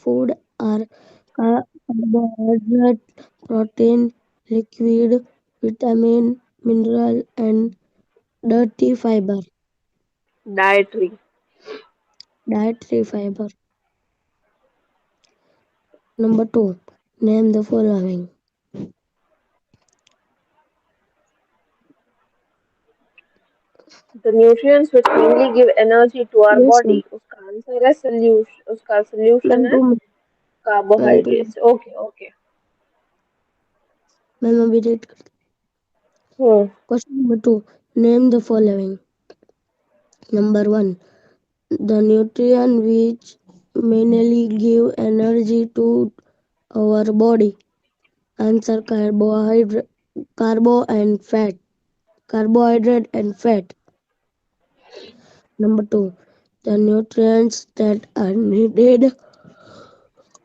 food are carbohydrate, protein, liquid, vitamin, mineral, and dirty fiber. Dietary. Dietary fiber. Number two, name the following. The nutrients which mainly give energy to our Yes, body. उसका answer है solution. उसका solution ma'am, है 2 minutes. Ma'am, please. carbohydrates. Okay, okay. Ma'am, अभी read कर. Hmm. Question number two, name the following. Number one, the nutrient which mainly give energy to our body. Answer carbo and fat. Carbohydrate and fat. Number two, the nutrients that are needed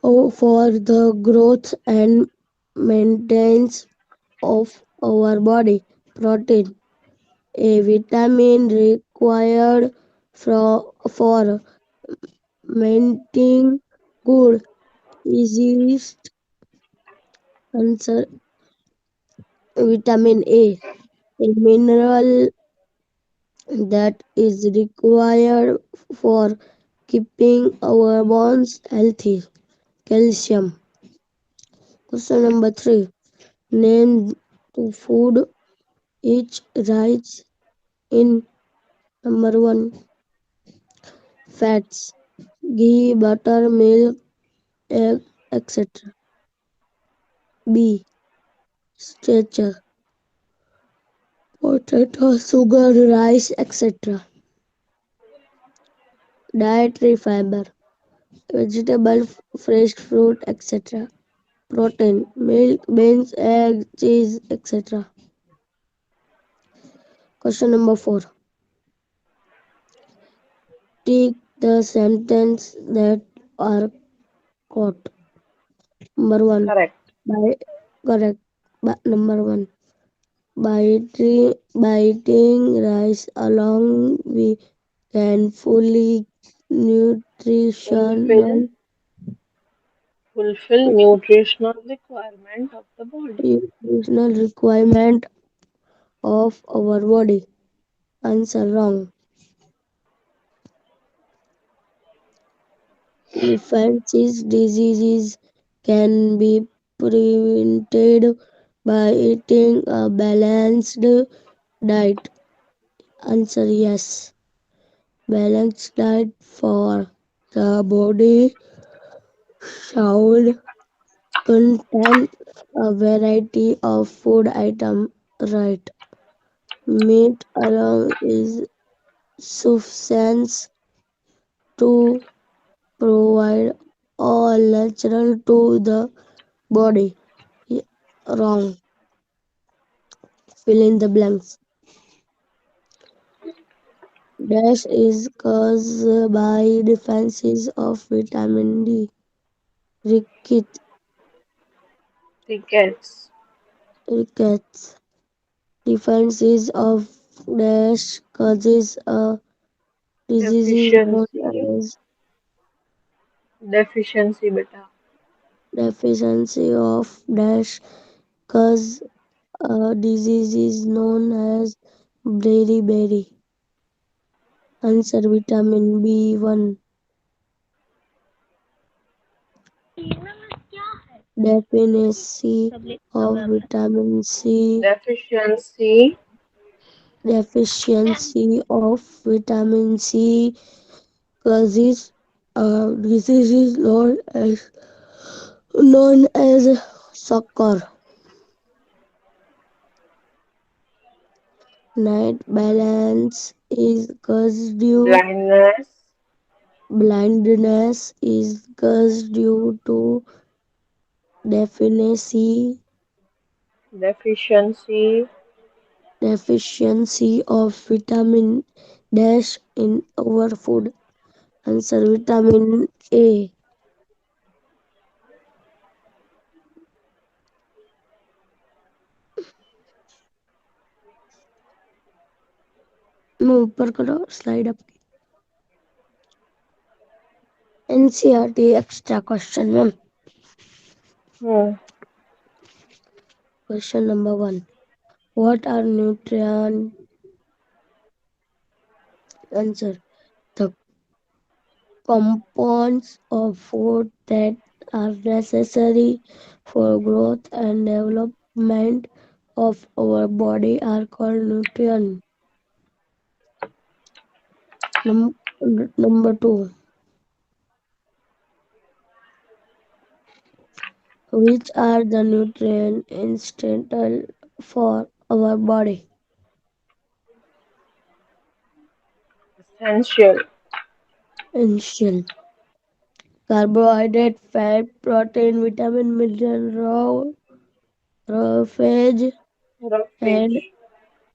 for the growth and maintenance of our body. Protein, a vitamin required for maintaining good easiest answer. Vitamin a mineral that is required for keeping our bones healthy. Calcium. Question number three. Name the food each rice in. Number one, fats, ghee, butter, milk, egg, etc. B. Starch, potato, sugar, rice, etc. Dietary fiber, vegetable, fresh fruit, etc. Protein, milk, beans, egg, cheese, etc. Question number four. Tick the sentence that are caught. Number one. Correct. By correct. Number one. By eating rice along we can fully Fulfill nutritional fulfill nutritional requirement of the body. nutritional requirement of our body. Answer wrong. Infectious diseases can be prevented by eating a balanced diet. Answer yes. Balanced diet for the body should contain a variety of food items. Right. Meat alone is sufficient to provide all natural to the body. Wrong. Fill in the blanks. Dash is caused by deficiencies of vitamin D. Rickets, Rickets. rickets. Deficiencies of dash causes a disease known Deficiency. as Deficiency beta. deficiency of dash cause a disease is known as beriberi. Answer vitamin B1. Deficiency of vitamin C. Deficiency. Deficiency of vitamin C causes a disease known as sucker. Night balance is caused due Blindness. blindness is caused due to deficiency Deficiency. deficiency of vitamin dash in our food. Answer vitamin A. मैं ऊपर करो slide up NCRT extra question, ma'am. Hmm. Question number one. What are nutrient? Answer. The compounds of food that are necessary for growth and development of our body are called nutrients. Num- Number two. Which are the nutrients essential for our body? Essential. Essential. Carbohydrate, fat, protein, vitamin, mineral, roughage, and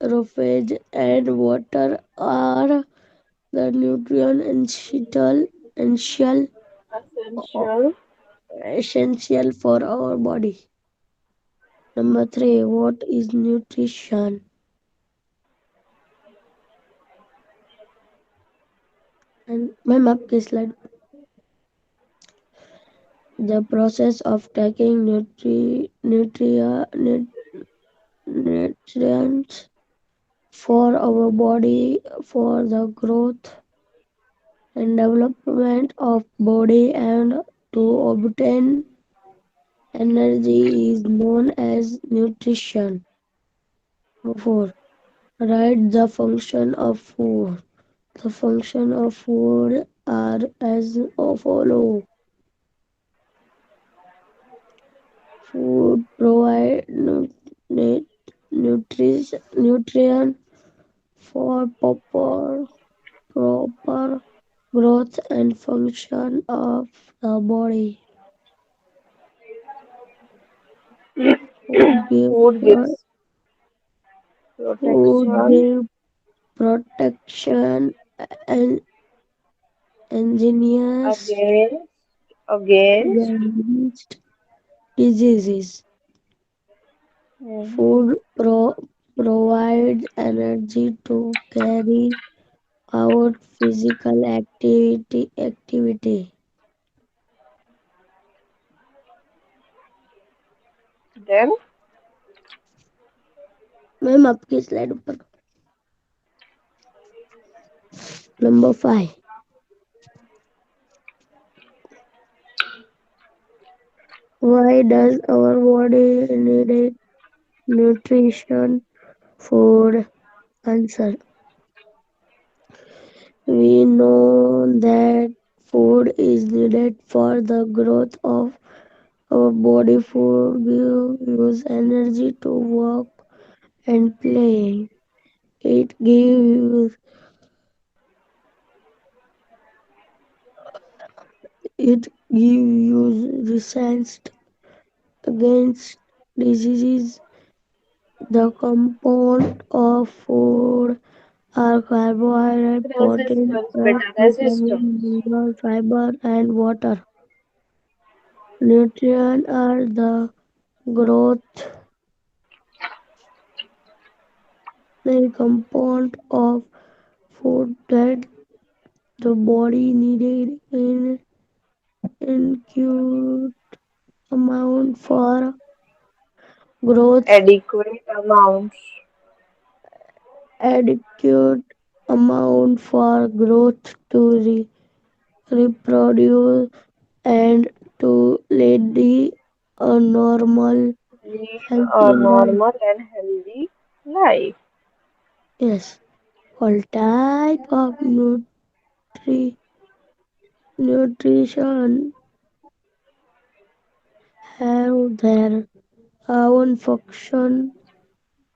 Roughage. water are the nutrient essential Essential. essential for our body. Number three, what is nutrition? And my map slide. The process of taking nutrients for our body for the growth and development of body and to obtain energy is known as nutrition. 4. Write the function of food. The function of food are as follow. Food provide nutrition for proper growth and function of the body. Food give, Food pro- gives food protection give protection and engineers against against against diseases. hmm, Food provides energy to carry out physical activity. then ma'am आपकी slide ऊपर number 5. Why does our body need nutrition? Food. Answer. We know that food is needed for the growth of our body. Food gives energy to work and play. It gives it gives you resistance against diseases. The compound of food are carbohydrate, protein, resistance, fat, better vitamin, resistance. mineral, fiber, and water. Nutrients are the growth compound of food that the body needed in adequate amount for growth, Adequate amounts. adequate amount for growth to reproduce and to lead a normal Lead healthy a life. normal and healthy life. Yes, all type of nutrition have their own function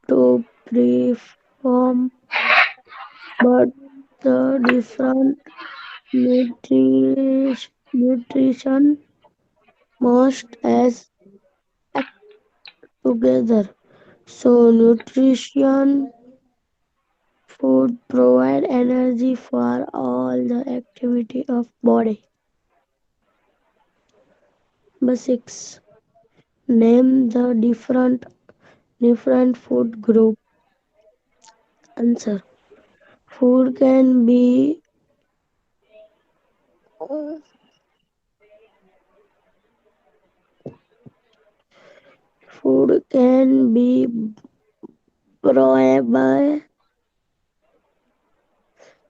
to perform, but the different nutrition must as act together. So nutrition food provide energy for all the activity of body. Number 6. Name the different food group. Answer. Food can be food can be broken,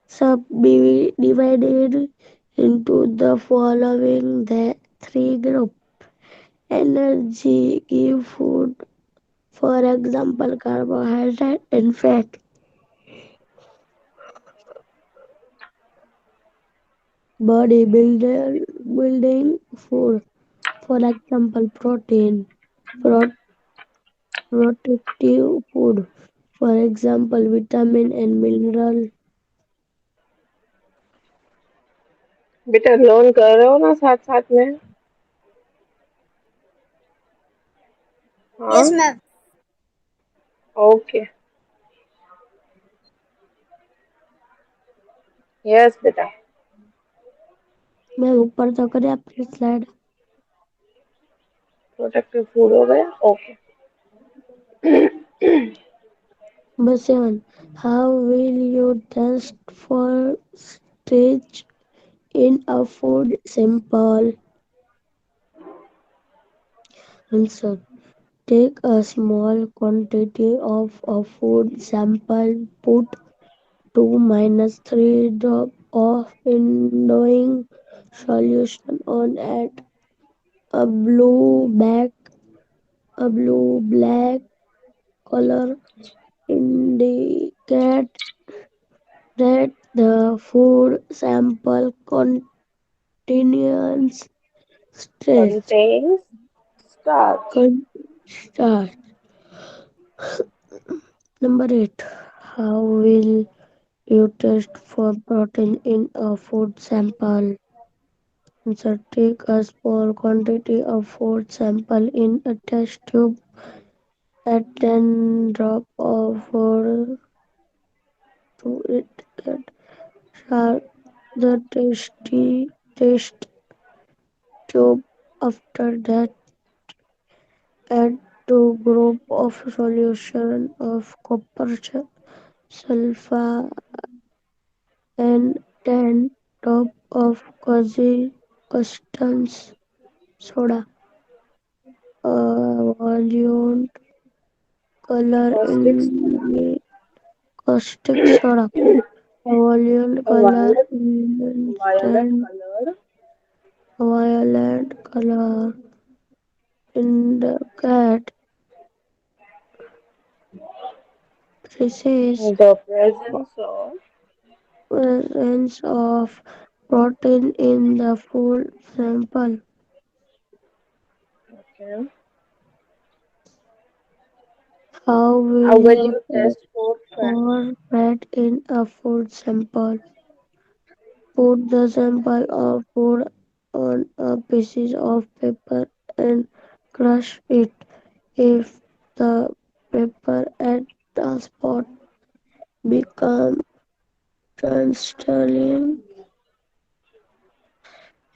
subdivided into the following the three groups. Energy give food, for example, carbohydrate and fat. Building food, for example, protein. Pro- Protective food, for example, vitamin and mineral. बेटा loan कर रहे हो ना साथ साथ में? हाँ, Yes, ma'am. Okay, yes बेटा। मैं ऊपर तो करें अपनी स्लाइड। प्रोटेक्टिव फूड हो गया, okay. Number 7. How will you test for stage in a food sample? Answer. Take a small quantity of a food sample, put 2 minus 3 drop of indwelling solution on it. A blue black a blue black color indicate that the food sample contains stress. Contains starch. Start. Number 8. How will you test for protein in a food sample? Answer. Take a small quantity of food sample in a test tube. Add 10 drop of water to it. Get sharp the test tube. After that, add 2 group of solution of copper sulfur and 10 drop of customs soda. Volume color Caustic soda, in caustic soda. Volume a color violet instant color, violet color indicate precise the presence of, presence of protein in the food sample. okay. How will How will you you test test for fat? for fat in a food sample? Put the sample of food on a piece of paper and crush it. If the paper at the spot become translucent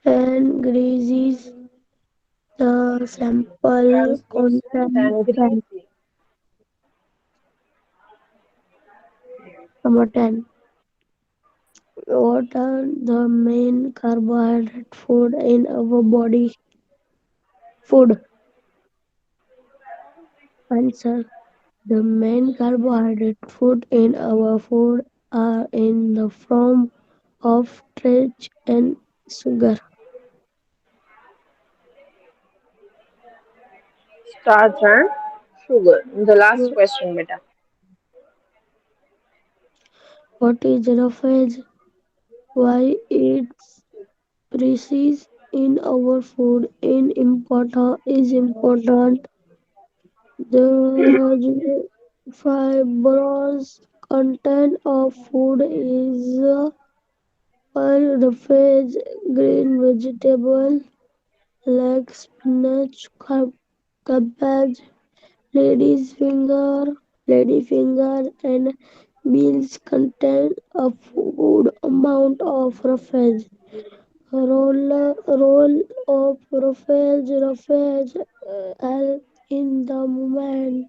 and greasy, the sample Translucent contains and fat. greasy. Number 10. What are the main carbohydrate food in our body? Food. Answer. The main carbohydrate food in our food are in the form of starch and sugar. Starch and sugar. The last question, beta. What is roughage? Why it's precise in our food is important. The fibrous content of food is roughage, green vegetable like spinach, cabbage, ladyfinger, and beans contain a good amount of roughage. Role of roughage help in the movement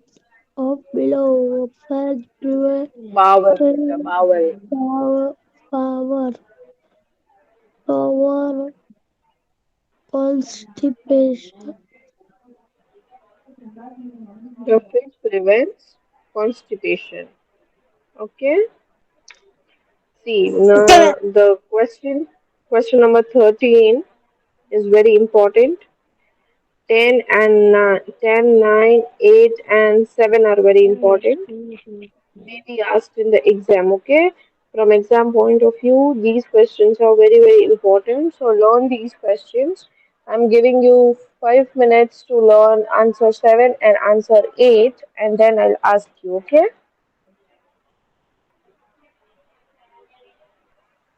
of below roughage prevent Bowel, beta, bowel. power, power, power constipation. The fridge prevents constipation. Okay. See, Okay, now the question number 13 is very important. 10 and 10, 9, 8 and 7 are very important. They be asked in the exam, okay? From exam point of view, these questions are very, very important. So learn these questions. I'm giving you 5 minutes to learn answer 7 and answer 8, and then I'll ask you, okay?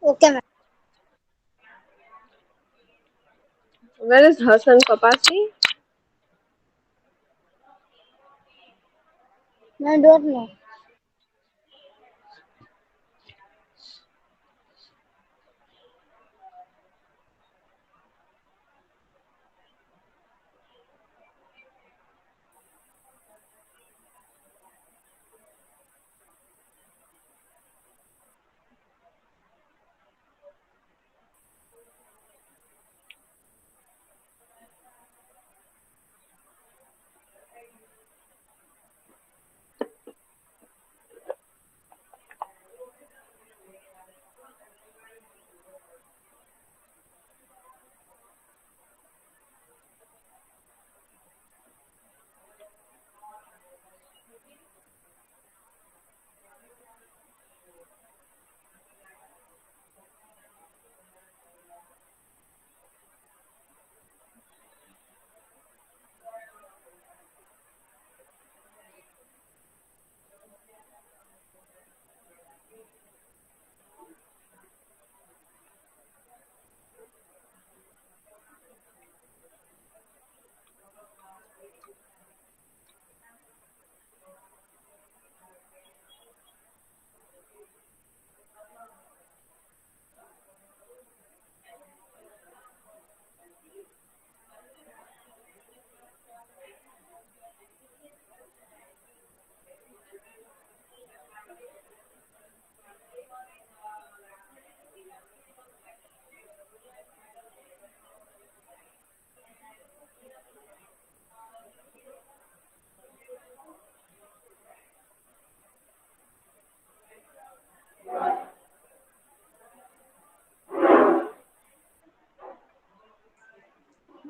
okay, ma'am. Where is Hassan Papasi? I don't know.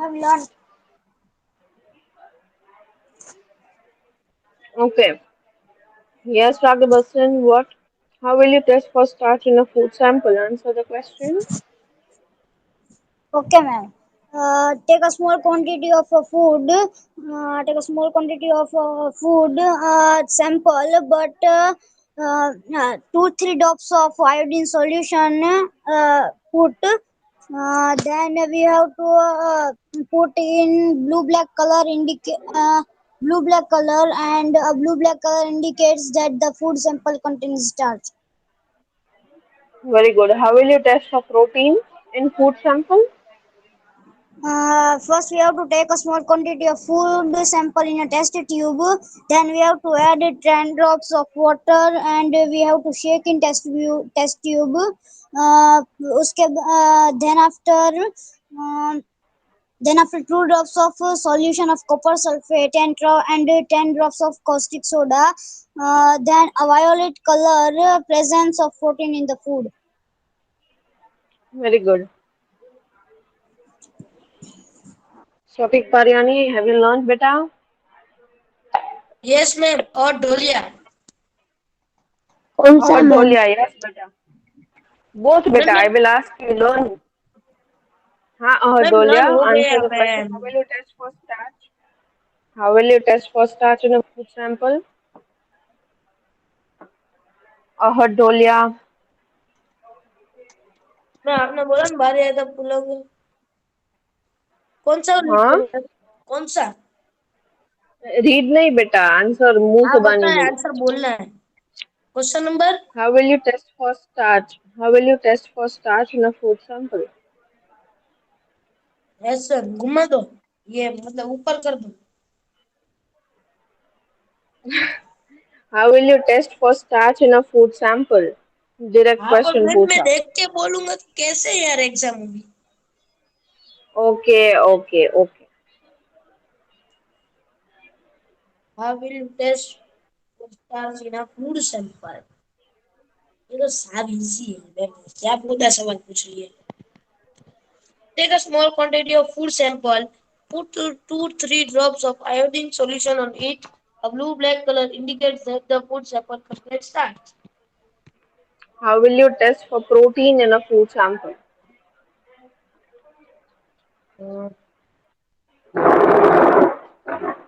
I've learned. Okay. Yes, Dr. Basan, what? How will you test for starch in a food sample? Answer the question. Okay, ma'am. Take a small quantity of food. Take a small quantity of food sample, but 2-3 drops of iodine solution. Put. Then we have to put in blue black color blue black color, and blue black color indicates that the food sample contains starch. Very good. How will you test for protein in food sample? First, we have to take a small quantity of food sample in a test tube. Then we have to add 10 drops of water, and we have to shake in test tube. Then after 2 drops of solution of copper sulfate and 10 drops of caustic soda, then a violet color presence of protein in the food. Very good. Shafiq Pariani, have you learned beta? Yes, ma'am. Or Dolia. कौन सा Or ma'am? Dolia? Yes, beta. Both ma'am beta. I ma'am will ask you. Learn. हाँ, ma'am learn Dolia. हो Answer गया the question. Ma'am. How will you test for starch? How will you test for starch in a food sample? Dolia. मैं आपने बोला ना बारी आया था पुलाव. कौन सा रीड हाँ. करूँ मैम? कौन सा? Read नहीं बेटा. Answer मुंह हाँ जुबानी पता है बोलो. आंसर बोलना है. Question number. How will you test for starch? How will you test for starch in a food sample? ऐसे घुमा दो. ये मतलब ऊपर कर दो. How will you test for starch in a food sample? Direct हाँ पर question मैम मैं पूछा. देख के बोलूंगा तो कैसे यार एग्जाम होगी. Okay, okay, okay. How will you test for starch in a food sample? ये तो सब इजी है देखो क्या पूछा सवाल पूछ लिए take a small quantity of food sample put 2-3 drops of iodine solution on it a blue black color indicates that the food sample contains starch How will you test for protein in a food sample? uh,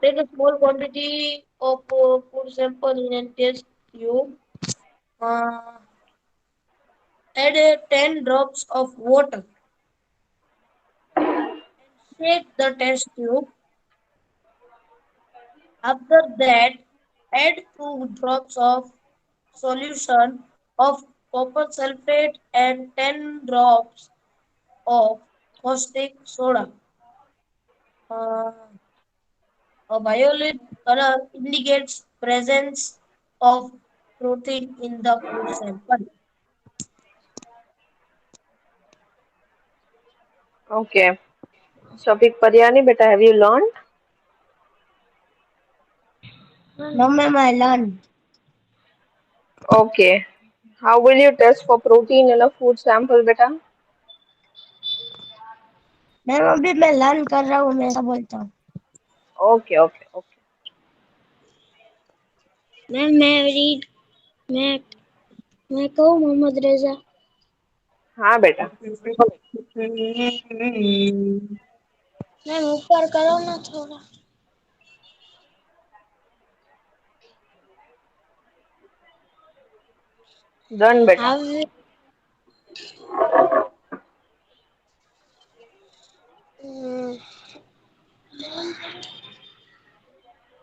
take a small quantity of food sample in a test tube uh, add 10 drops of water shake the test tube after that add 2 drops of solution of copper sulfate and 10 drops of caustic soda. Uh, a violet color indicates presence of protein in the food sample. Okay. Shafiq Paryani, beta, have you learned? No, ma'am, I learned. Okay. How will you test for protein in a food sample, beta? Ma'am अभी मैं learn कर रहा हूँ मैं ऐसा बोलता हूँ Okay, okay, okay. Ma'am मैं मैं कहूँ मोहम्मद रेजा। हाँ बेटा. मैम ऊपर करो ना थोड़ा। Done beta. हाउ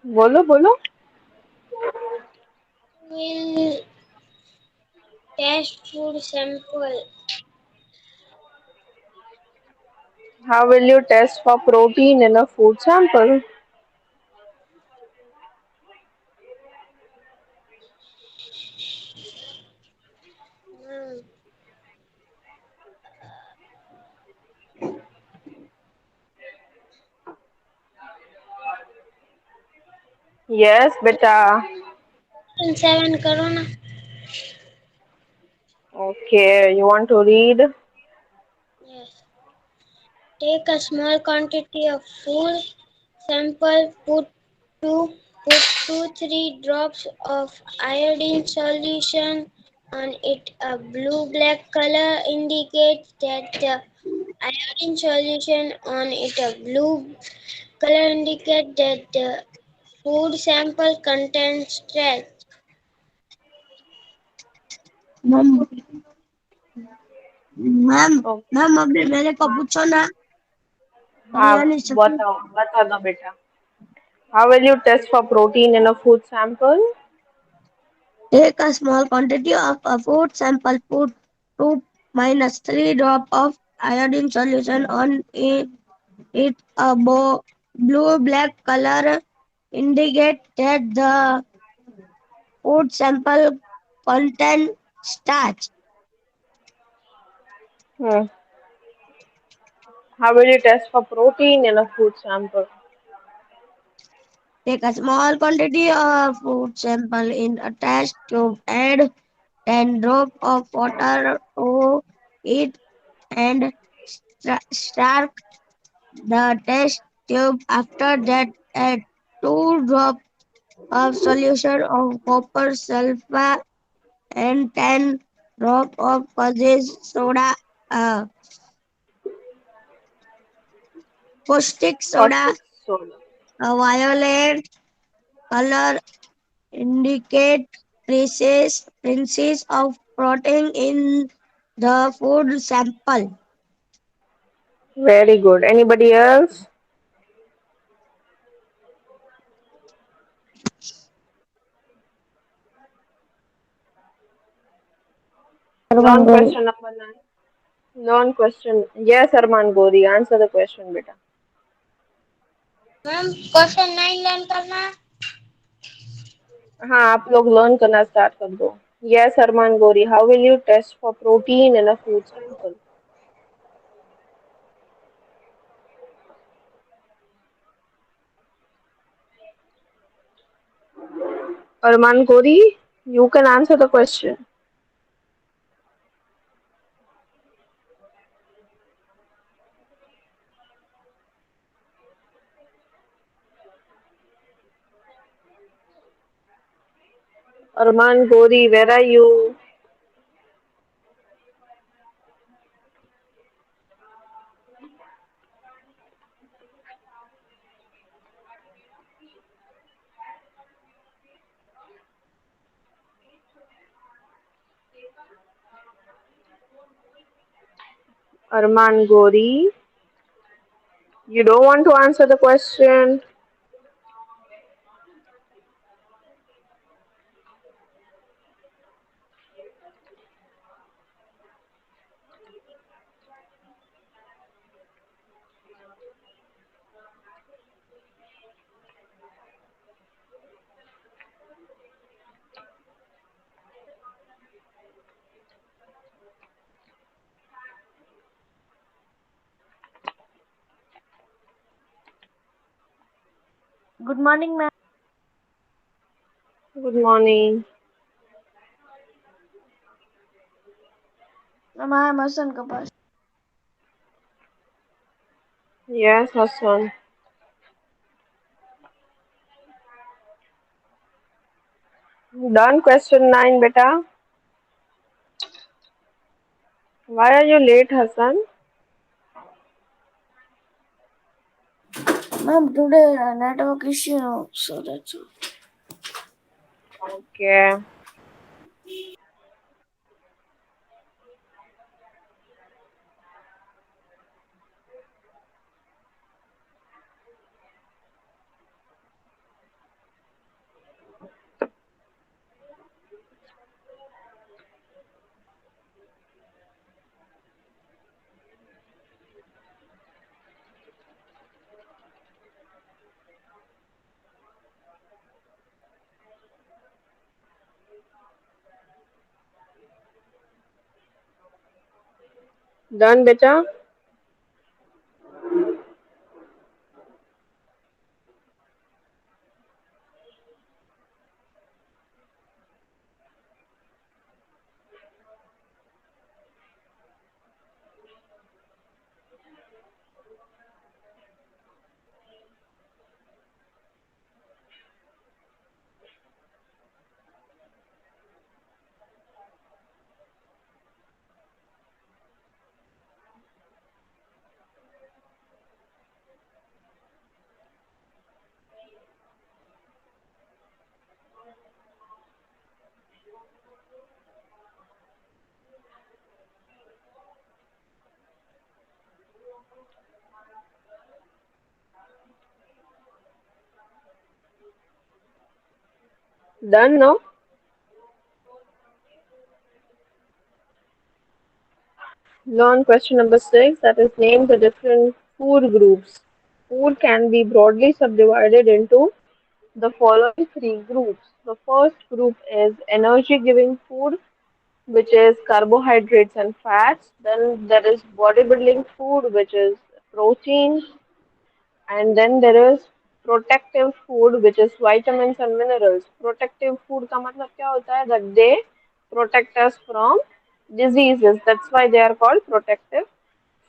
बोलो बोलो. will test food sample? How will you test for protein in a food sample? Hmm. Yes beta. Question 7 करो ना। Okay, you want to read? Yes. Take a small quantity of food sample. Put 2-3 drops of iodine solution on it. A blue-black color indicates that the iodine solution on it. A blue color indicates that the food sample contains trash. Ma'am ma'am Okay. Ma'am अभी मेरे को हाँ पूछो ना हाँ कल्याणी शक्ति बताओ बता दो बेटा. How will you test for protein in a food sample? take a small quantity of a food sample put 2 - 3 drop of iodine solution on it a blue black color indicate that the food sample contain starch. Hmm. How will you test for protein in a food sample? Take a small quantity of food sample in a test tube. Add 10 drops of water to it and stir the test tube. After that, add 2 drops of solution of copper sulfate and 10 drops of caustic soda. Uh, caustic soda, Caustic soda. a violet color indicate traces of protein in the food sample. Very good. Anybody else? Learn question number 9. Learn question. Yes, Arman Gori. Answer the question, beta. Ma'am question 9 learn करना। हाँ आप लोग learn करना start कर दो. Yes, Arman Gori. How will you test for protein in a food sample? Arman Gori, you can answer the question. Arman Gori, where are you? Arman Gori, you don't want to answer the question. Good morning, ma'am. Good morning. Ma'am, I am Hassan Kapas. Yes, Hassan. Done question 9, beta. Why are you late, Hassan? Ma'am, today network issue, so that's all. Okay. Done, beta. Done, no? Learn question number 6, that is name the different food groups. Food can be broadly subdivided into the following three groups. The first group is energy giving food, which is carbohydrates and fats. Then there is bodybuilding food, which is protein. And then there is protective food, which is vitamins and minerals. Protective food का मतलब क्या होता है? That they protect us from diseases. That's why they are called protective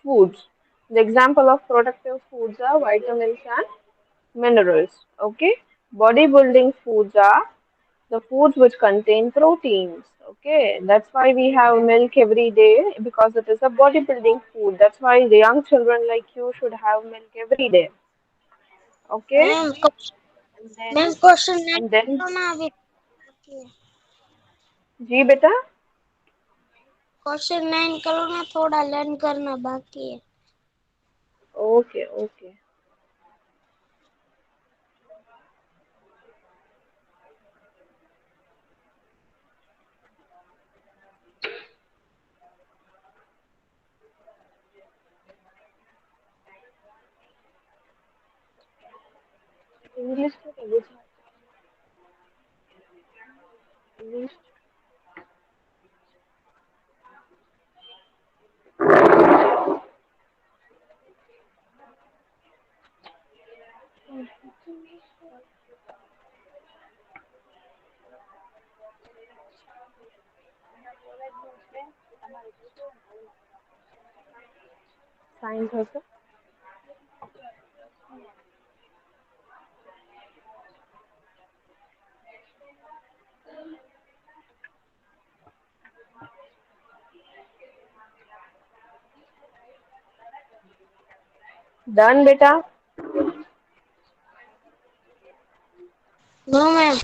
foods. The example of protective foods are vitamins and minerals. Okay. Bodybuilding foods are the foods which contain proteins. Okay, that's why we have milk every day because it is a bodybuilding food. That's why the young children like you should have milk every day. Okay, ma'am and then ma'am question and then करो ना अभी जी बेटा. Question 9 करो ना थोड़ा learn करना बाकी है Okay, okay. English में तो कुछ English. Science also. Done, beta. No, ma'am.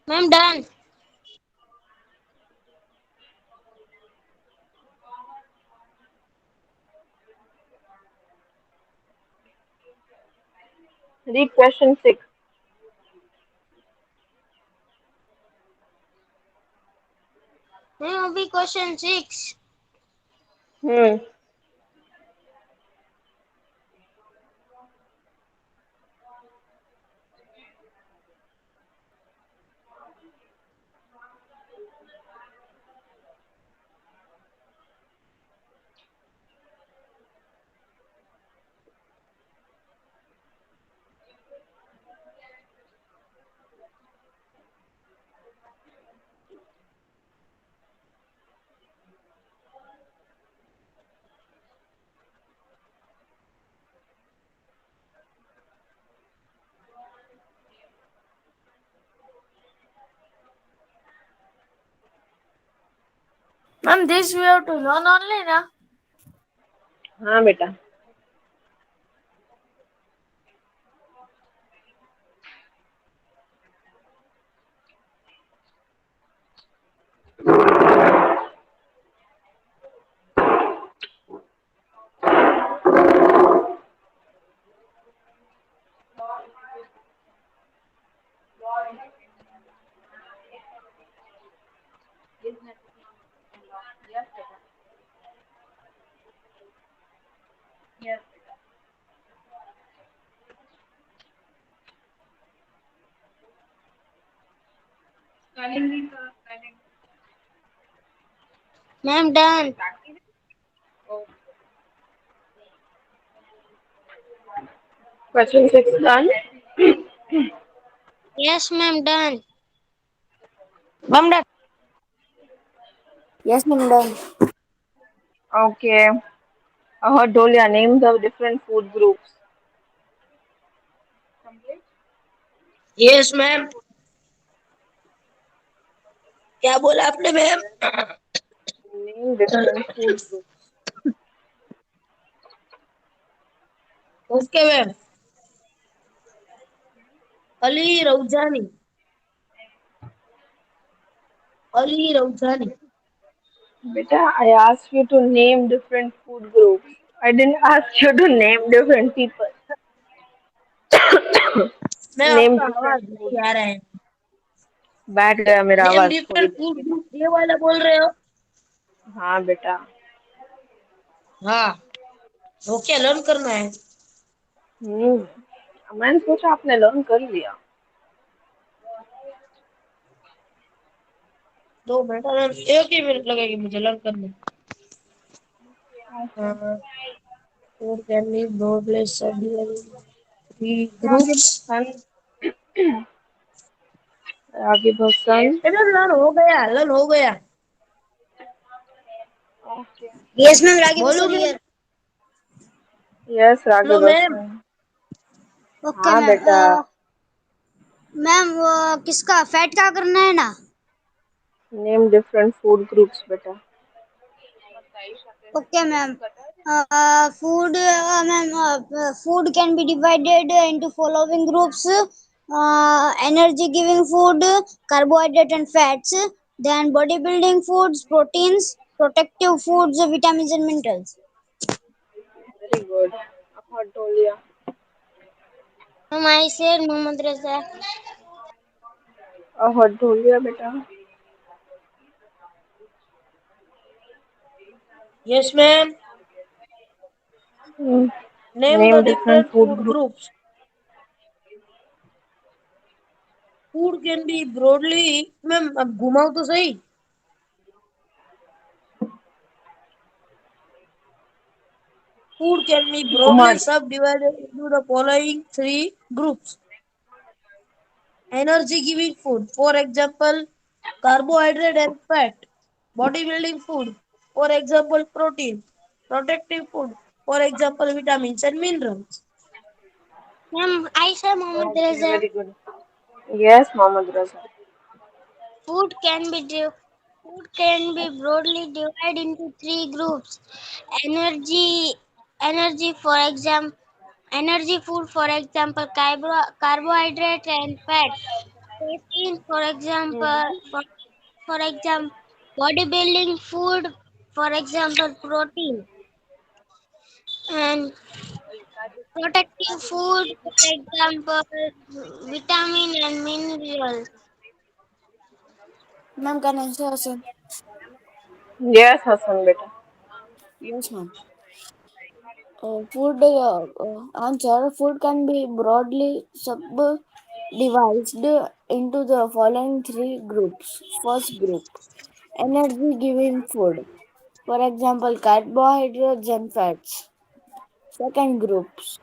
Ma'am, done. Read question 6. Ma'am, अभी question 6. Hmm. Ma'am, this we have to learn only, na? हाँ बेटा. Ma'am, done. Question 6 done. Yes, ma'am, done. Ma'am, done. Yes, ma'am, done. Okay. Dolia, name the different food groups. Yes, ma'am. क्या बोला आपने ma'am? Name different food groups. Okay ma'am. Ali Raujani. Ali Raujani. Beta, I asked you to name different food groups. I didn't ask you to name different people. Ma'am Name आपका different आवाज food नहीं आ रहा groups. है. बैठ गया मेरा मैम आवाज थोड़ी डिफरेंट देर फूड के लिए. ग्रुप ये वाला बोल रहे हो? हाँ बेटा. हाँ. ओके, लर्न करना है. मैंने सोचा आपने लर्न कर लिया. दो मिनट, मैम एक ही मिनट लगेगी मुझे लर्न करने. Food can be broadly three रागी ग्रुप्स. भसन. रागी भसन. मैम लर्न हो गया, लर्न हो गया. ओके. Yes, ma'am. Ragi बोलू Basar मैम? here. यस रागी हेलो मैम. भसन. Okay, हाँ ma'am. बेटा. मैम वो किसका फैट का करना है ना? नेम डिफरेंट फूड ग्रुप्स बेटा. Okay, ma'am. Food can be divided into following groups: energy giving food, carbohydrate and fats, then bodybuilding foods, proteins, protective foods, vitamins and minerals. Very good. Doliya. Ma'am आई से मोहम्मद रजा. डोलिया बेटा. Yes ma'am. Name name the different different food food group. Groups. Food can be broadly, ma'am अब घुमाओ तो सही. Food can be घुमा broadly subdivided into the following three groups. Energy giving food, for example, carbohydrate and fat. Bodybuilding food, for example, protein. Protective food, for example, vitamins and minerals. Ma'am, I say Mohammed Okay, Reza. very good. Yes, Mohammed Raza. Food can be food can be broadly divided into three groups. Energy energy for example energy food for example carbohydrate and fat. Protein for example Mm-hmm. for example bodybuilding food for example protein and protective food for example vitamin and minerals. Ma'am, can I answer also? Yes, Hassan, beta. Yes, ma'am. Food answer. Food can be broadly subdivided into the following three groups. First group, energy giving food. For example, carbohydrates and fats. Second groups,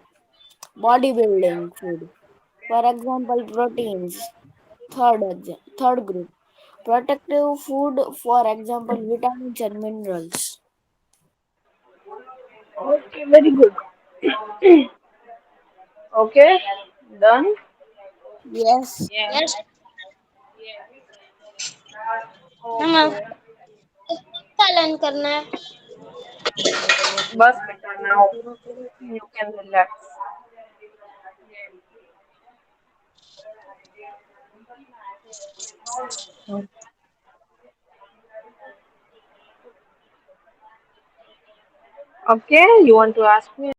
bodybuilding food. For example, proteins. Third group, protective food. For example, vitamins and minerals. Okay, very good. Okay, done. Yes. Yes, हम अब Okay. पालन करना है. Bus beta, now you can relax. Okay, you want to ask me